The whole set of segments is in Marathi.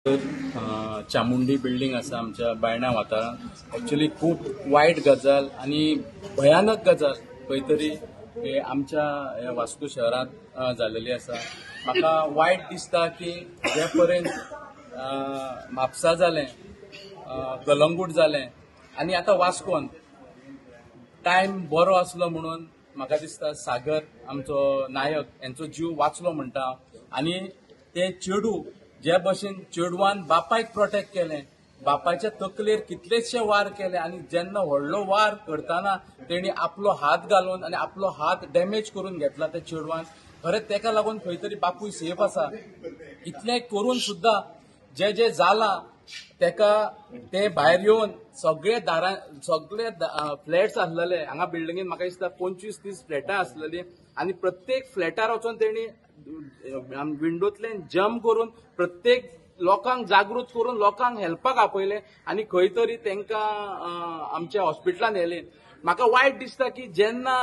चामुंडी बिल्डिंग आसा आमच्या बायणा वाठारांत एक्चुअली खूब वायट गजाल आणि भयानक गजाल खंय तरी आमच्या वास्को शहरांत जाल्लेली आसा। म्हाका वायट दिसता की जे पर्यंत म्हापसा जालें, कलंगूट जालें आणि आता वास्कोन टायम बरो आसलो म्हणून म्हाका दिसता सागर आमचो नायक यांचो जीव वाचलो म्हणटा। आणि ते चेडू जे भशेन चेडवान बापायक प्रोटेक्ट केलें, बापायच्या तकलेर कितलेशे वार केले आणि जेन्ना व्हडलो वार करतना तेणी आपलो हात घालून आणि आपलो हात डॅमेज करून घेतला त्या चेडवान। खरेंच तेका लागून खंय तरी बापूय सेफ आसा। इतलें करून सुद्धा जे जे जाला तेका ते भायर येवन सगळे फ्लॅट्स आसलेले हांगा बिल्डिंगेन म्हाका दिसता 25-30 फ्लॅटां आसलेली आणि प्रत्येक फ्लॅटार वचून तेणी विंडोतल्यान जम्प करून प्रत्येक लोकांक जागृत करून लोकांक हेल्पाक आपयले आणि खंय तरी तांकां आमच्या हॉस्पिटलान व्हेले। म्हाका वायट दिसता की जेन्ना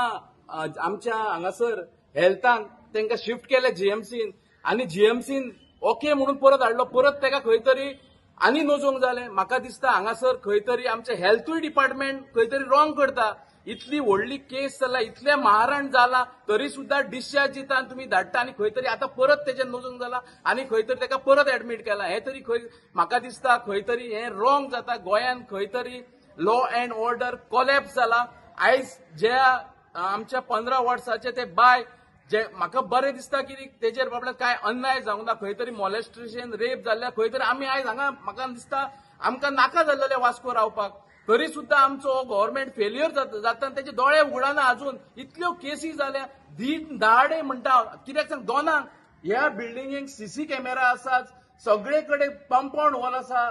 आमच्या हांगासर हेल्थान तांकां शिफ्ट केले जीएमसीन आणि जीएमसीन ओके म्हणून परत हाडलो, परत ताका खंय तरी आनी नजोवंक जालें। म्हाका दिसता हांगासर खंय तरी आमचे हेल्थूय डिपार्टमेंट खंय तरी रॉंग करता। इतली व्हडली केस जाला, इतले मारहाण जाला तरी सुद्धा डिस्चार्ज दिता तुम्ही धाडटा आणि खंय तरी आता परत तेजे नजोवंक जाला आणि खंय तरी ताका परत एडमिट केला। हे तरी खंय म्हाका दिसता खंय तरी हे रॉंग जाता। गोंयान खंय तरी लॉ अँड ऑर्डर कोलॅप्स जाला। आयज जे आमच्या 15 वर्साचे ते बाय जे म्हाका बरें दिसता की तेजेर बाबड्यात काय अन्याय जावंक ना, खंय तरी मॉलेस्टेशन रेप जाल्ल्या खंय तरी आमी आयज हांगा म्हाका दिसता आमकां नाका जाल्लेले वास्को रावपाक, तरी सुद्धा आमचो गव्हर्नमेंट फेल्युअर जाता तेजे दोळे उगडना। अजून इतल्यो केसी जाल्या दीन दाडे म्हणटा कित्याक सांग दोनांक ह्या बिल्डिंगेक सीसी कॅमेरा आसात, सगळे कडेन कंपाऊंड वॉल आसा,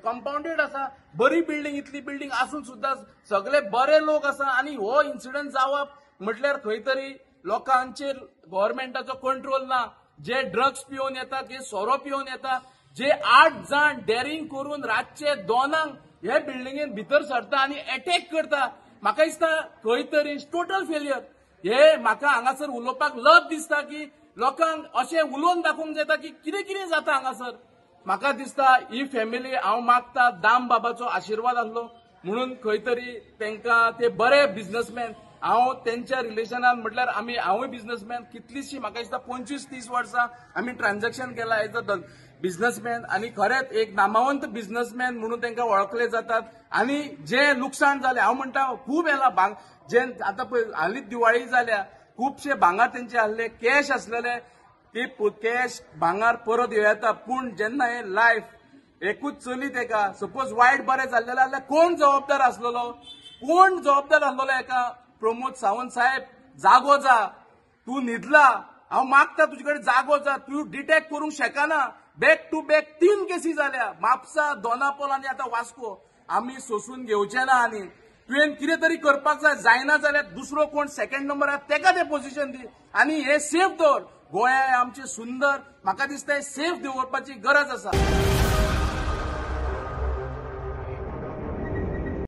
कंपाऊंडेड आसा, बरी बिल्डिंग इतली बिल्डिंग आसून सुद्धा सगळे बरे लोक आसा आणि हो इन्सिडंट जावप म्हटल्यार खंय तरी लोकांचेर गव्हर्नमेंटाचो कंट्रोल ना। जे ड्रग्स पिवन येता, जे सोरो पिवन येता, जे 8 जाण डेरिंग करून रातचे 2 हे बिल्डिंगेन भितर सरता आणि अटॅक करता। म्हाका दिसता खंय तरी टोटल फेल्युअर। हे म्हाका हांगासर उलोवपाक लज दिसता की लोकांक अशें उलोवन दाखोवंक जाता की कितें कितें जाता हांगासर। म्हाका दिसता ही फॅमिली हांव मागता दाम बाबाचो आशिर्वाद आसलो म्हणून खंय तरी तांकां ते बरे बिझनेसमॅन हांव तेंच्या रिलेशनान म्हटल्यार हांवूय बिझनेसमॅन कितलीशी म्हाका दिसता 25-30 वर्सां आमी ट्रान्झॅक्शन केला एज अ बिझनेसमॅन आणि खरेंच एक नामवंत बिझनेसमॅन म्हणून तांकां वळखले जातात। आणि जे लुकसाण जालें हांव म्हणटा खूब येला जे आतां पळय हालींच दिवाळी जाल्या खुबशे भांगार तेंचे आसले, कॅश आसलेले, ती कॅश भांगार परत येता। पूण जेन्ना हे लायफ एकूच चली तेका सपोज वायट बरें जाल्लें जाल्यार कोण जबाबदार आसलेलो, कोण जबाबदार आसलेलो हेका? प्रमोद सावंत साहेब जागो जा, तू न्हिदला, हांव मागता तुजे कडेन जागो जा, तू डिटेक्ट करूंक शकना। बॅक टू बॅक 3 केसी जाल्या, म्हापसा, दोनापोल आणि आता वास्को। आमी सोसून घेवचे ना आनी तुवें कितें तरी करपाक जाय, जायना जाल्यार दुसरो कोण सेकंड नंबर तेका ते पोझिशन दी आणि हे सेफ दवर। गोंय आमचे सुंदर, म्हाका दिसता सेफ दवरपाची गरज आसा।